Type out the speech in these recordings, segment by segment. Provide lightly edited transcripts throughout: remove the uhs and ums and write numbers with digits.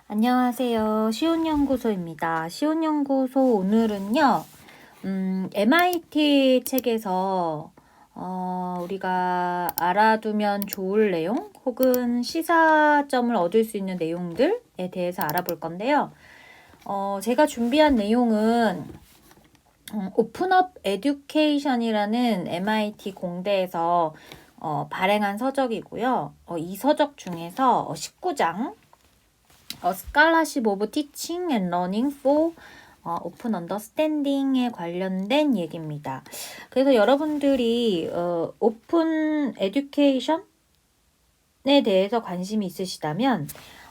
안녕하세요. 시온연구소입니다. 시온연구소 오늘은요, MIT 책에서 우리가 알아두면 좋을 내용 혹은 시사점을 얻을 수 있는 내용들에 대해서 알아볼 건데요. 제가 준비한 내용은 오픈업 에듀케이션이라는 MIT 공대에서 발행한 서적이고요. 이 서적 중에서 19장 Scholarship of Teaching and Learning for Open Understanding에 관련된 얘기입니다. 그래서 여러분들이 오픈 에듀케이션에 대해서 관심이 있으시다면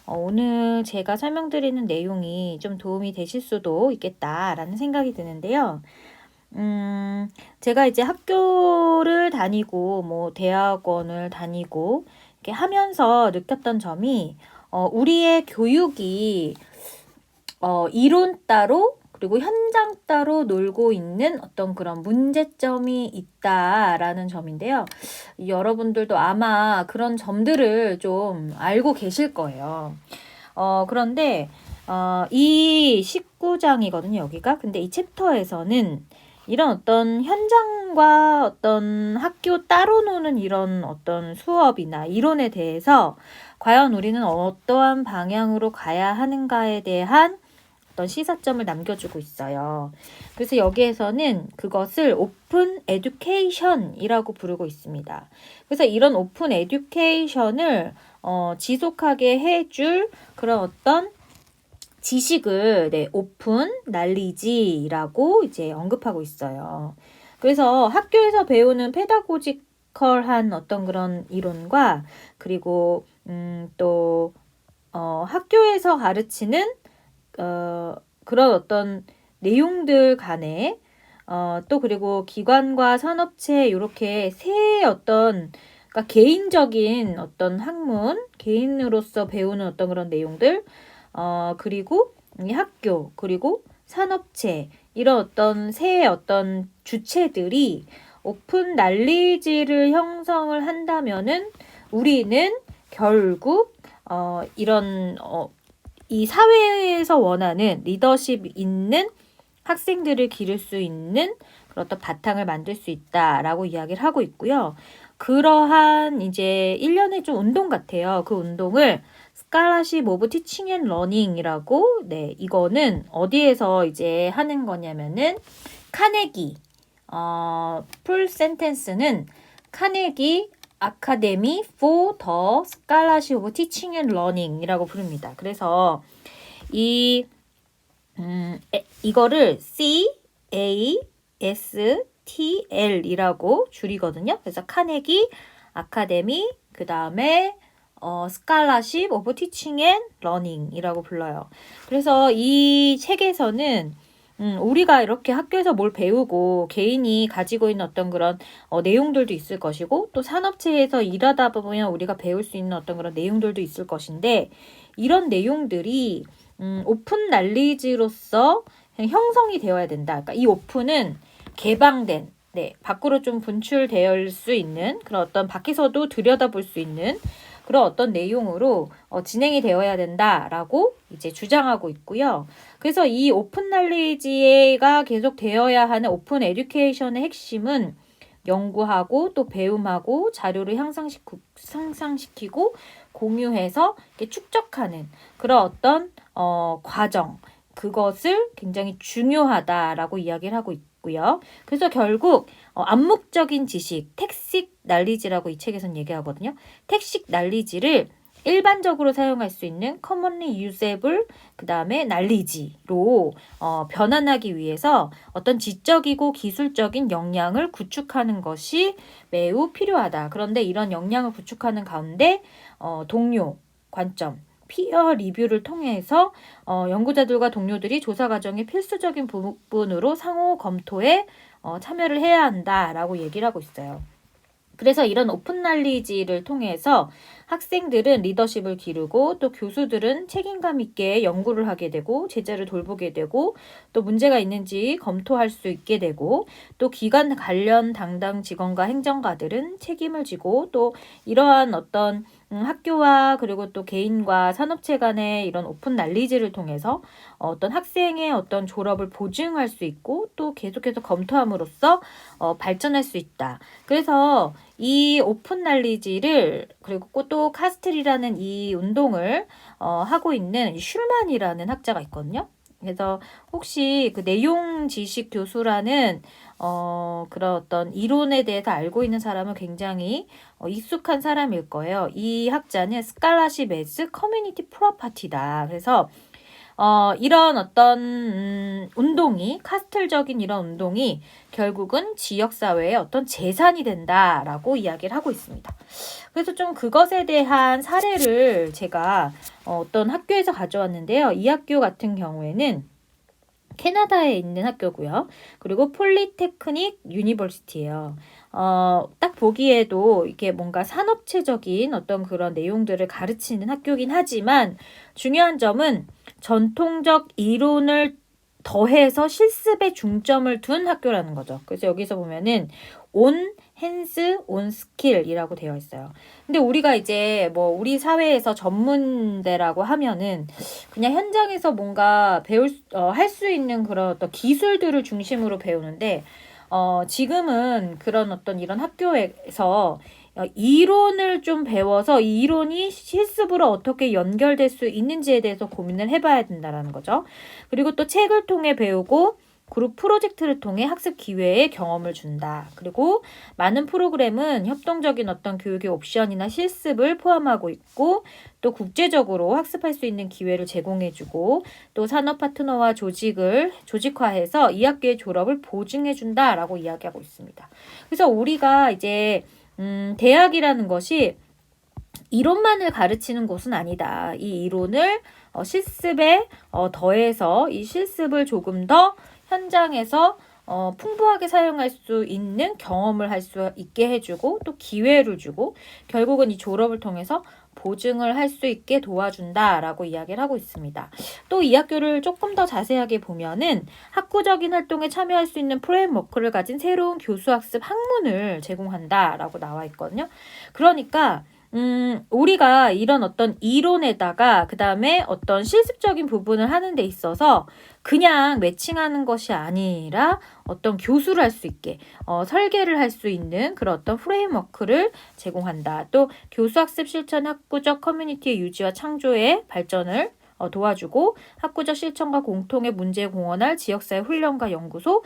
오늘 제가 설명드리는 내용이 좀 도움이 되실 수도 있겠다라는 생각이 드는데요. 제가 이제 학교를 다니고 대학원을 다니고 이렇게 하면서 느꼈던 점이 우리의 교육이 이론 따로 그리고 현장 따로 놀고 있는 어떤 그런 문제점이 있다라는 점인데요. 여러분들도 아마 그런 점들을 좀 알고 계실 거예요. 그런데 이 19장이거든요, 여기가. 근데 이 챕터에서는 이런 어떤 현장과 어떤 학교 따로 노는 이런 어떤 수업이나 이론에 대해서 과연 우리는 어떠한 방향으로 가야 하는가에 대한 어떤 시사점을 남겨주고 있어요. 그래서 여기에서는 그것을 오픈 에듀케이션이라고 부르고 있습니다. 그래서 이런 오픈 에듀케이션을 지속하게 해줄 그런 어떤 지식을 오픈 날리지라고 이제 언급하고 있어요. 그래서 학교에서 배우는 페다고지컬한 어떤 그런 이론과 그리고 또 학교에서 가르치는 그런 어떤 내용들 간에 또 그리고 기관과 산업체 이렇게 세 어떤 그러니까 개인적인 어떤 학문, 개인으로서 배우는 어떤 그런 내용들 그리고 이 학교, 그리고 산업체, 이런 어떤 새 어떤 주체들이 오픈 날리지를 형성을 한다면은 우리는 결국 이런 이 사회에서 원하는 리더십 있는 학생들을 기를 수 있는 그런 어떤 바탕을 만들 수 있다라고 이야기를 하고 있고요. 그러한 이제 일련의 좀 운동 같아요. 그 운동을 Scholarship of Teaching and Learning이라고, 이거는 어디에서 이제 하는 거냐면은 카네기, 풀 센텐스는 카네기 아카데미 for the Scholarship of Teaching and Learning이라고 부릅니다. 그래서 이거를 CASTL이라고 줄이거든요. 그래서 카네기 아카데미 그 다음에 Scholarship of Teaching and Learning이라고 불러요. 그래서 이 책에서는 우리가 이렇게 학교에서 뭘 배우고 개인이 가지고 있는 어떤 그런 내용들도 있을 것이고 또 산업체에서 일하다 보면 우리가 배울 수 있는 어떤 그런 내용들도 있을 것인데 이런 내용들이 오픈 날리지로서 형성이 되어야 된다. 그러니까 이 오픈은 개방된 밖으로 좀 분출될 수 있는 그런 어떤 밖에서도 들여다볼 수 있는 그런 어떤 내용으로 진행이 되어야 된다라고 이제 주장하고 있고요. 그래서 이 오픈 날리지가 계속 되어야 하는 오픈 에듀케이션의 핵심은 연구하고 또 배움하고 자료를 향상시키고 공유해서 이렇게 축적하는 그런 어떤 과정, 그것을 굉장히 중요하다라고 이야기를 하고 있고요. 그래서 결국 암묵적인 지식, 텍식 날리지라고 이 책에서는 얘기하거든요. 텍식 날리지를 일반적으로 사용할 수 있는 commonly usable 그 다음에 날리지로 변환하기 위해서 어떤 지적이고 기술적인 역량을 구축하는 것이 매우 필요하다. 그런데 이런 역량을 구축하는 가운데 동료, 관점, 피어 리뷰를 통해서 연구자들과 동료들이 조사 과정의 필수적인 부분으로 상호 검토에 참여를 해야 한다라고 얘기를 하고 있어요. 그래서 이런 오픈 날리지를 통해서 학생들은 리더십을 기르고 또 교수들은 책임감 있게 연구를 하게 되고 제자를 돌보게 되고 또 문제가 있는지 검토할 수 있게 되고 또 기관 관련 담당 직원과 행정가들은 책임을 지고 또 이러한 어떤 학교와 그리고 또 개인과 산업체 간의 이런 오픈 날리지를 통해서 어떤 학생의 어떤 졸업을 보증할 수 있고 또 계속해서 검토함으로써 발전할 수 있다. 그래서 이 오픈 날리지를 그리고 또 카스틀이라는 이 운동을 하고 있는 슐만이라는 학자가 있거든요. 그래서 혹시 그 내용 지식 교수라는 그런 어떤 이론에 대해서 알고 있는 사람은 굉장히 익숙한 사람일 거예요. 이 학자는 스칼라십 에즈 커뮤니티 프로퍼티다. 그래서 이런 어떤 운동이 카스틀적인 이런 운동이 결국은 지역사회의 어떤 재산이 된다라고 이야기를 하고 있습니다. 그래서 좀 그것에 대한 사례를 제가 어떤 학교에서 가져왔는데요. 이 학교 같은 경우에는 캐나다에 있는 학교고요. 그리고 폴리테크닉 유니버시티예요. 딱 보기에도 이게 뭔가 산업체적인 어떤 그런 내용들을 가르치는 학교긴 하지만 중요한 점은 전통적 이론을 더해서 실습에 중점을 둔 학교라는 거죠. 그래서 여기서 보면은 온 핸스 온 스킬이라고 되어 있어요. 근데 우리가 이제 뭐 우리 사회에서 전문대라고 하면은 그냥 현장에서 뭔가 할 수 있는 그런 어떤 기술들을 중심으로 배우는데 지금은 그런 어떤 이런 학교에서 이론을 좀 배워서 이 이론이 실습으로 어떻게 연결될 수 있는지에 대해서 고민을 해봐야 된다는 거죠. 그리고 또 책을 통해 배우고 그룹 프로젝트를 통해 학습 기회의 경험을 준다. 그리고 많은 프로그램은 협동적인 어떤 교육의 옵션이나 실습을 포함하고 있고 또 국제적으로 학습할 수 있는 기회를 제공해주고 또 산업 파트너와 조직을 조직화해서 이 학기의 졸업을 보증해준다라고 이야기하고 있습니다. 그래서 우리가 이제 대학이라는 것이 이론만을 가르치는 곳은 아니다. 이 이론을 실습에 더해서 이 실습을 조금 더 현장에서 풍부하게 사용할 수 있는 경험을 할 수 있게 해주고 또 기회를 주고 결국은 이 졸업을 통해서 보증을 할 수 있게 도와준다라고 이야기를 하고 있습니다. 또 이 학교를 조금 더 자세하게 보면은 학구적인 활동에 참여할 수 있는 프레임워크를 가진 새로운 교수학습 학문을 제공한다라고 나와 있거든요. 그러니까 우리가 이런 어떤 이론에다가 그 다음에 어떤 실습적인 부분을 하는 데 있어서 그냥 매칭하는 것이 아니라 어떤 교수를 할 수 있게 설계를 할 수 있는 그런 어떤 프레임워크를 제공한다. 또 교수학습 실천 학구적 커뮤니티의 유지와 창조의 발전을 도와주고 학구적 실천과 공통의 문제에 공헌할 지역사회 훈련과 연구소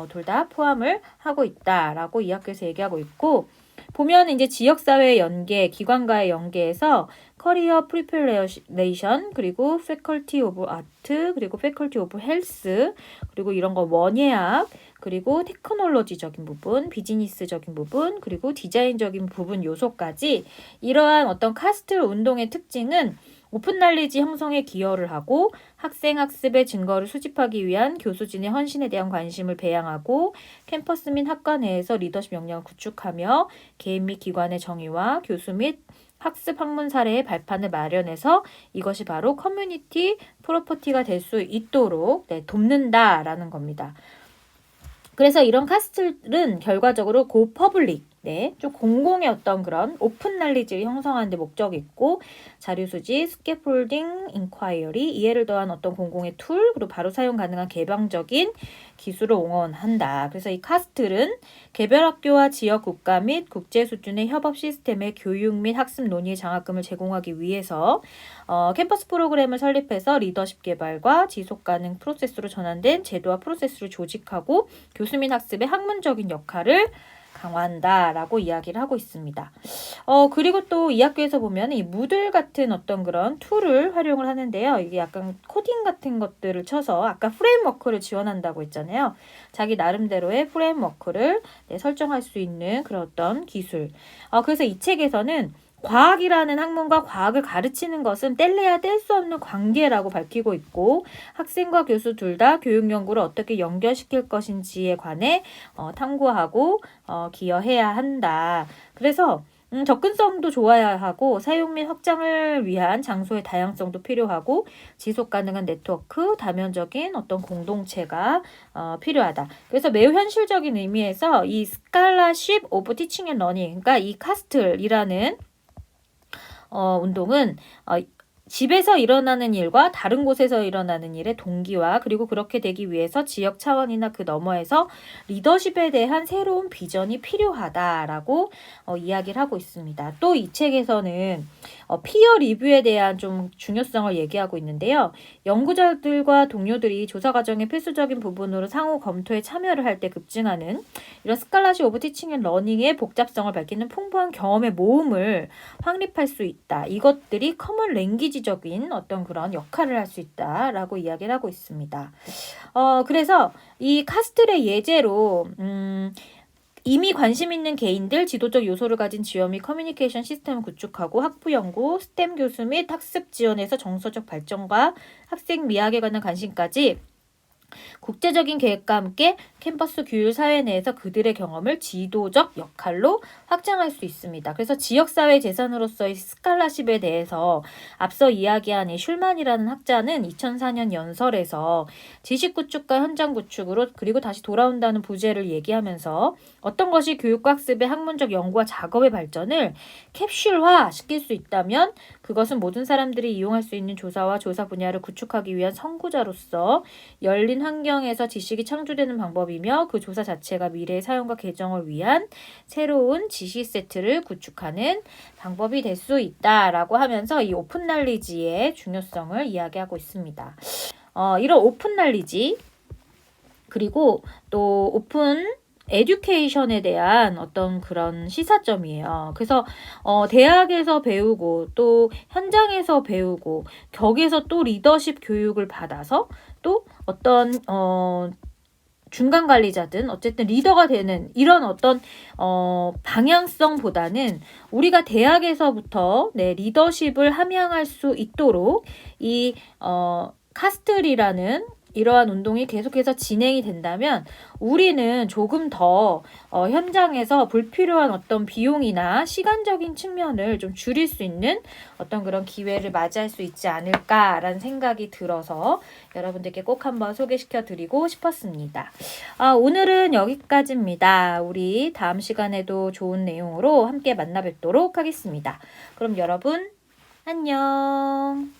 둘 다 포함을 하고 있다라고 이 학교에서 얘기하고 있고 보면 이제 지역사회 연계, 기관과의 연계에서 커리어 프리퍼레이션, 그리고 패컬티 오브 아트, 그리고 패컬티 오브 헬스, 그리고 이런 거 원예학, 그리고 테크놀로지적인 부분, 비즈니스적인 부분, 그리고 디자인적인 부분 요소까지 이러한 어떤 카스틀 운동의 특징은 오픈 날리지 형성에 기여를 하고 학생 학습의 증거를 수집하기 위한 교수진의 헌신에 대한 관심을 배양하고 캠퍼스 및 학과 내에서 리더십 역량을 구축하며 개인 및 기관의 정의와 교수 및 학습 학문 사례의 발판을 마련해서 이것이 바로 커뮤니티 프로퍼티가 될 수 있도록 돕는다라는 겁니다. 그래서 이런 카스틀은 결과적으로 고 퍼블릭, 좀 공공의 어떤 그런 오픈 날리지를 형성하는 데 목적이 있고 자료수집, 스캐폴딩, 인콰이어리, 이해를 더한 어떤 공공의 툴, 그리고 바로 사용 가능한 개방적인 기술을 응원한다. 그래서 이 카스틀은 개별 학교와 지역 국가 및 국제 수준의 협업 시스템의 교육 및 학습 논의의 장학금을 제공하기 위해서 캠퍼스 프로그램을 설립해서 리더십 개발과 지속 가능 프로세스로 전환된 제도와 프로세스를 조직하고 교수 및 학습의 학문적인 역할을 강화한다라고 이야기를 하고 있습니다. 그리고 또 이 학교에서 보면 이 무들 같은 어떤 그런 툴을 활용을 하는데요. 이게 약간 코딩 같은 것들을 쳐서 아까 프레임워크를 지원한다고 했잖아요. 자기 나름대로의 프레임워크를 설정할 수 있는 그런 어떤 기술. 그래서 이 책에서는 과학이라는 학문과 과학을 가르치는 것은 뗄래야 뗄 수 없는 관계라고 밝히고 있고 학생과 교수 둘 다 교육 연구를 어떻게 연결시킬 것인지에 관해 탐구하고 기여해야 한다. 그래서 접근성도 좋아야 하고 사용 및 확장을 위한 장소의 다양성도 필요하고 지속 가능한 네트워크, 다면적인 어떤 공동체가 필요하다. 그래서 매우 현실적인 의미에서 이 스칼라십 오브 티칭 앤 러닝, 그러니까 이 카스틀이라는 운동은 집에서 일어나는 일과 다른 곳에서 일어나는 일의 동기와 그리고 그렇게 되기 위해서 지역 차원이나 그 너머에서 리더십에 대한 새로운 비전이 필요하다라고 이야기를 하고 있습니다. 또 이 책에서는 피어 리뷰에 대한 좀 중요성을 얘기하고 있는데요. 연구자들과 동료들이 조사 과정의 필수적인 부분으로 상호 검토에 참여를 할 때 급증하는 이런 스칼라십 오브 티칭 앤 러닝의 복잡성을 밝히는 풍부한 경험의 모음을 확립할 수 있다. 이것들이 커먼 랭귀지적인 어떤 그런 역할을 할 수 있다라고 이야기를 하고 있습니다. 그래서 이 카스틀의 예제로 이미 관심 있는 개인들, 지도적 요소를 가진 지원 및 커뮤니케이션 시스템을 구축하고 학부 연구, 스템 교수 및 학습 지원에서 정서적 발전과 학생 미학에 관한 관심까지 국제적인 계획과 함께 캠퍼스 규율 사회 내에서 그들의 경험을 지도적 역할로 확장할 수 있습니다. 그래서 지역사회 재산으로서의 스칼라십에 대해서 앞서 이야기한 이 슐만이라는 학자는 2004년 연설에서 지식 구축과 현장 구축으로 그리고 다시 돌아온다는 부제를 얘기하면서 어떤 것이 교육과 학습의 학문적 연구와 작업의 발전을 캡슐화 시킬 수 있다면 그것은 모든 사람들이 이용할 수 있는 조사와 조사 분야를 구축하기 위한 선구자로서 열린 환경에서 지식이 창조되는 방법이며 그 조사 자체가 미래의 사용과 개정을 위한 새로운 지식 세트를 구축하는 방법이 될 수 있다라고 하면서 이 오픈 날리지의 중요성을 이야기하고 있습니다. 이런 오픈 날리지 그리고 또 오픈 에듀케이션에 대한 어떤 그런 시사점이에요. 그래서 대학에서 배우고 또 현장에서 배우고 격에서 또 리더십 교육을 받아서 또 어떤 중간 관리자든 어쨌든 리더가 되는 이런 어떤 방향성보다는 우리가 대학에서부터 리더십을 함양할 수 있도록 이 카스틀이라는 이러한 운동이 계속해서 진행이 된다면 우리는 조금 더 현장에서 불필요한 어떤 비용이나 시간적인 측면을 좀 줄일 수 있는 어떤 그런 기회를 맞이할 수 있지 않을까라는 생각이 들어서 여러분들께 꼭 한번 소개시켜 드리고 싶었습니다. 오늘은 여기까지입니다. 우리 다음 시간에도 좋은 내용으로 함께 만나 뵙도록 하겠습니다. 그럼 여러분 안녕.